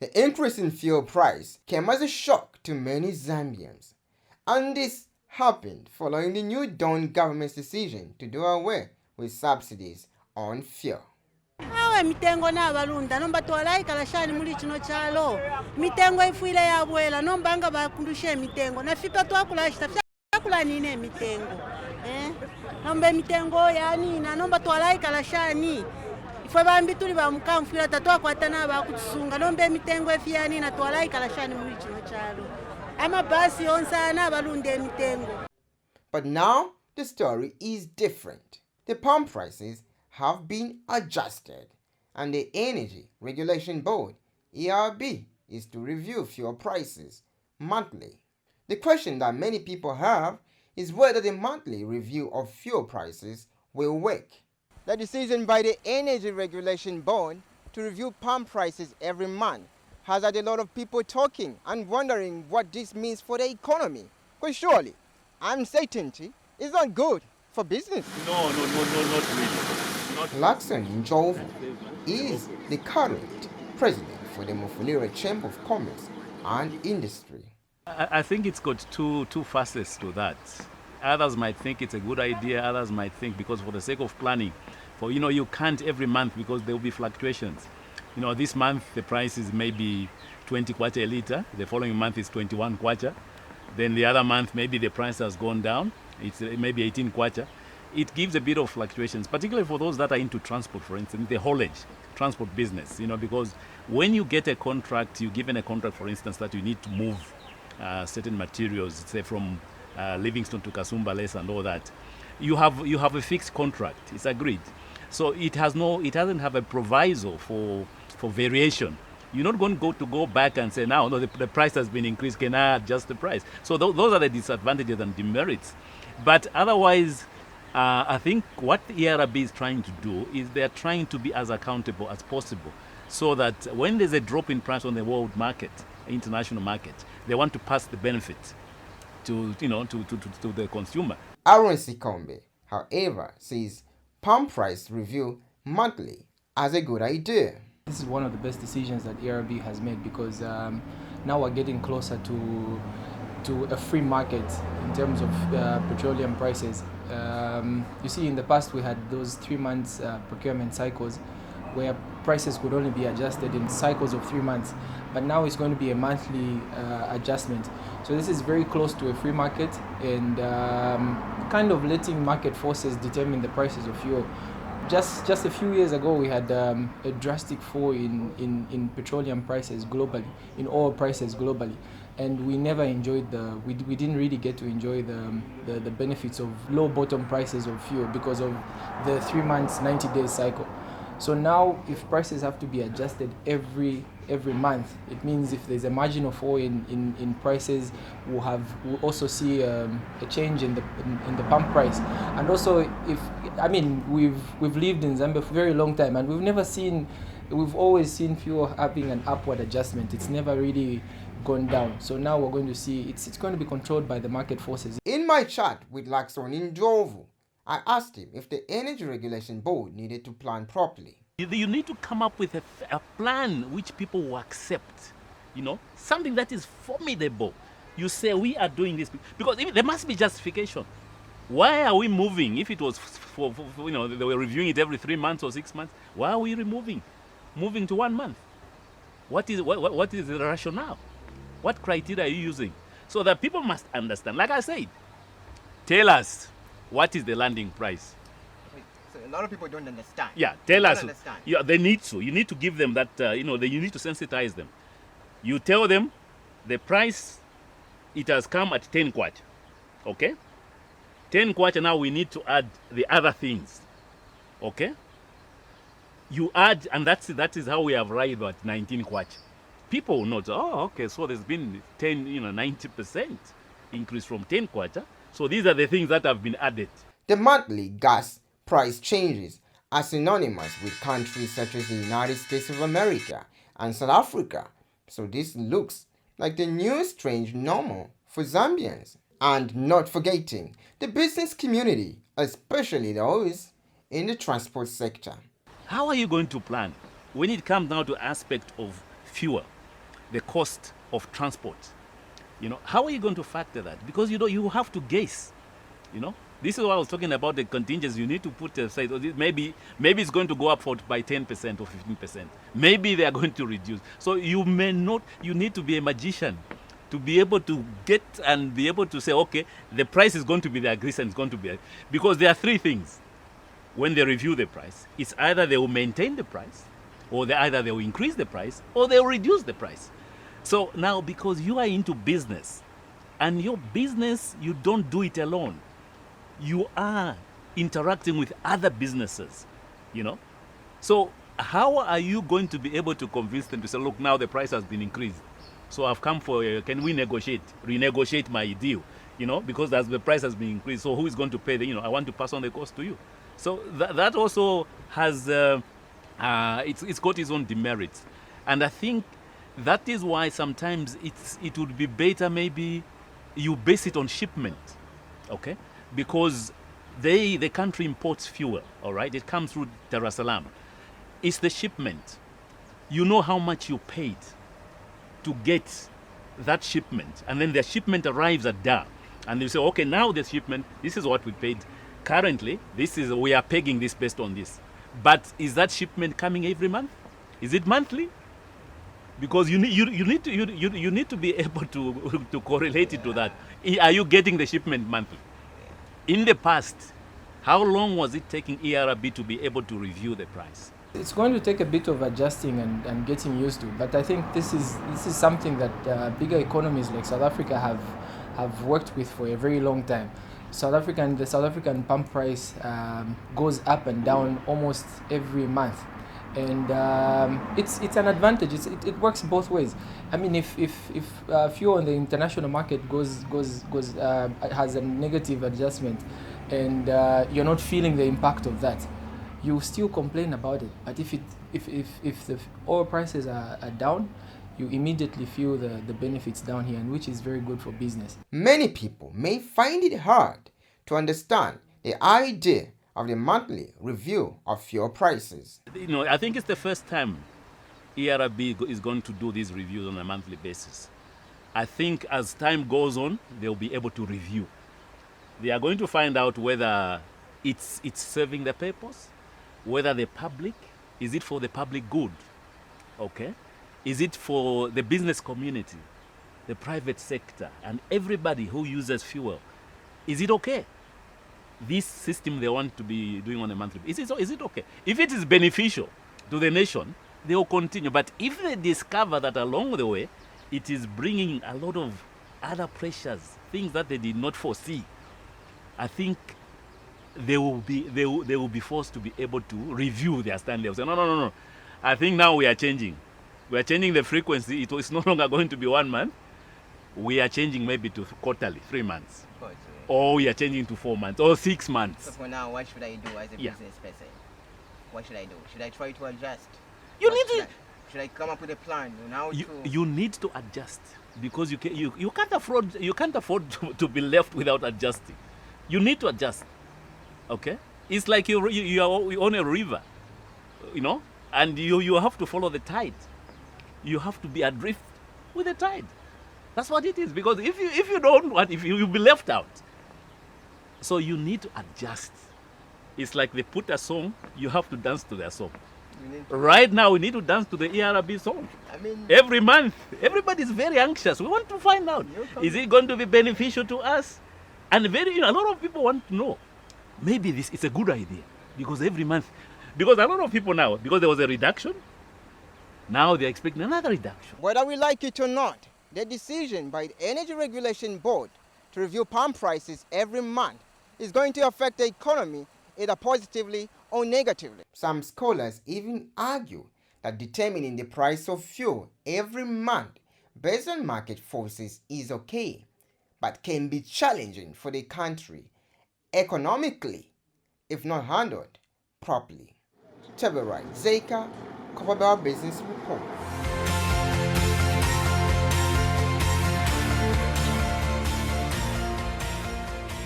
The increase in fuel price came as a shock to many Zambians, and this happened following the New Dawn government's decision to do away with subsidies on fuel. Awe mitengo n'abalunda nomba twalaikala shani muli kino kyalo mitengo ifuile yabwela nomba nga bakundusha emitengo nafika twakulashita fyakula nine emitengo nomba emitengo yanina nomba twalaikala shani ifwe bambi tuli bamukamfwila tatwakwata n'abakutusunga nomba emitengo efiyanina twalaikala shani muli kino kyalo amabasi yonse n'abalunda emitengo. But now the story is different. The pump prices have been adjusted, and the Energy Regulation Board, ERB, is to review fuel prices monthly. The question that many people have is whether the monthly review of fuel prices will work. The decision by the Energy Regulation Board to review pump prices every month has had a lot of people talking and wondering what this means for the economy. Because surely, uncertainty is not good for business. No, not really. Lakson Njovu is the current president for the Mufulira Chamber of Commerce and Industry. I think it's got two facets to that. Others might think it's a good idea, others might think because for the sake of planning, you can't every month because there will be fluctuations. This month the price is maybe 20 kwacha a liter, the following month is 21 kwacha, then the other month maybe the price has gone down, it's maybe 18 kwacha. It gives a bit of fluctuations, particularly for those that are into transport, for instance, the haulage, transport business, because when you get a contract, you're given a contract, for instance, that you need to move certain materials, say from Livingston to Kasumbalesa and all that. You have a fixed contract, it's agreed. So it doesn't have a proviso for variation. You're not going to go back and say, now, no, the price has been increased, can I adjust the price? So those are the disadvantages and demerits. But otherwise, I think what the ERB is trying to do is they're trying to be as accountable as possible so that when there's a drop in price on the world market, international market, they want to pass the benefit to the consumer. Aaron Sikombe, however, says pump price review monthly as a good idea. This is one of the best decisions that ERB has made because now we're getting closer to a free market in terms of petroleum prices. You see, in the past we had those 3 months procurement cycles where prices could only be adjusted in cycles of 3 months, but now it's going to be a monthly adjustment. So this is very close to a free market and kind of letting market forces determine the prices of fuel. Just a few years ago, we had a drastic fall in petroleum prices globally, in oil prices globally. And we never enjoyed we didn't really get to enjoy the benefits of low bottom prices of fuel because of the 3 months, 90-day cycle. So now if prices have to be adjusted every month, it means if there's a marginal fall in prices, we'll also see a change in the pump price. And also we've lived in Zambia for a very long time and we've always seen fuel having an upward adjustment. It's never really gone down. So now we're going to see it's going to be controlled by the market forces. In my chat with Lakson Njovu, I asked him if the Energy Regulation Board needed to plan properly. You need to come up with a plan which people will accept, something that is formidable. You say we are doing this because there must be justification. Why are we moving? If it was for they were reviewing it every 3 months or 6 months, why are we moving to 1 month? What is the rationale? What criteria are you using? So that people must understand. Like I said, tell us what is the landing price. So a lot of people don't understand. Yeah, tell us. Yeah, they need to. You need to give them that. You need to sensitize them. You tell them the price. It has come at 10 kwacha. Okay. 10 kwacha. Now we need to add the other things. Okay. You add, and that is how we have arrived at 19 kwacha. People will note, okay, so there's been 90% increase from 10 kwacha. So these are the things that have been added. The monthly gas price changes are synonymous with countries such as the United States of America and South Africa. So this looks like the new strange normal for Zambians. And not forgetting the business community, especially those in the transport sector. How are you going to plan when it comes down to aspect of fuel? the cost of transport. How are you going to factor that? Because you have to guess. This is what I was talking about, the contingency. You need to put aside. Maybe it's going to go up by 10% or 15%. Maybe they are going to reduce. So you need to be a magician to be able to get and be able to say, okay, the price is going to be like this and it's going to be because there are three things when they review the price. It's either they will maintain the price, or either they will increase the price, or they will reduce the price. So now, because you are into business, and your business, you don't do it alone. You are interacting with other businesses, So how are you going to be able to convince them to say, look, now the price has been increased, so I've come can we renegotiate my deal, because as the price has been increased, so who is going to pay I want to pass on the cost to you. So that also has, it's got its own demerits. And I think that is why sometimes it would be better maybe you base it on shipment, okay? Because the country imports fuel, all right? It comes through Dar es Salaam. It's the shipment. You know how much you paid to get that shipment, and then the shipment arrives at Dar, and you say, okay, now the shipment, this is what we paid. Currently, we are pegging this based on this. But is that shipment coming every month? Is it monthly? Because you need to be able to correlate it to that. Are you getting the shipment monthly? In the past, how long was it taking ERB to be able to review the price? It's going to take a bit of adjusting and getting used to, but I think this is something that bigger economies like South Africa have worked with for a very long time. The South African pump price goes up and down almost every month, and it's an advantage. It works both ways. I mean, if fuel on the international market has a negative adjustment, and you're not feeling the impact of that, you still complain about it. But if the oil prices are down, you immediately feel the benefits down here, and which is very good for business. Many people may find it hard to understand the idea of the monthly review of fuel prices. I think it's the first time ERB is going to do these reviews on a monthly basis. I think as time goes on, they'll be able to review. They are going to find out whether it's serving the purpose, whether the public, is it for the public good, okay? Is it for the business community, the private sector, and everybody who uses fuel? Is it okay? This system they want to be doing on a monthly basis, is it okay? If it is beneficial to the nation, they will continue. But if they discover that along the way, it is bringing a lot of other pressures, things that they did not foresee, I think they will be forced to be able to review their stand. They'll say, no. I think now we are changing. We are changing the frequency. It's no longer going to be 1 month. We are changing maybe to quarterly, 3 months. Or we are changing to 4 months or 6 months. So for now, what should I do as a business person? What should I do? Should I try to adjust? Should I come up with a plan? You need to adjust, because you can't afford to be left without adjusting. You need to adjust. Okay? It's like you are on a river, and you have to follow the tide. You have to be adrift with the tide. That's what it is. Because if you don't want, you'll be left out. So you need to adjust. It's like they put a song, you have to dance to their song. Right now, we need to dance to the ERB song. Every month, everybody's very anxious. We want to find out, is it going to be beneficial to us? And a lot of people want to know. Maybe this is a good idea, because every month, because a lot of people now, because there was a reduction, now they're expecting another reduction. Whether we like it or not, the decision by the Energy Regulation Board to review pump prices every month is going to affect the economy either positively or negatively. Some scholars even argue that determining the price of fuel every month based on market forces is okay, but can be challenging for the country economically if not handled properly. CBR Zeka, Copperbell Business Report.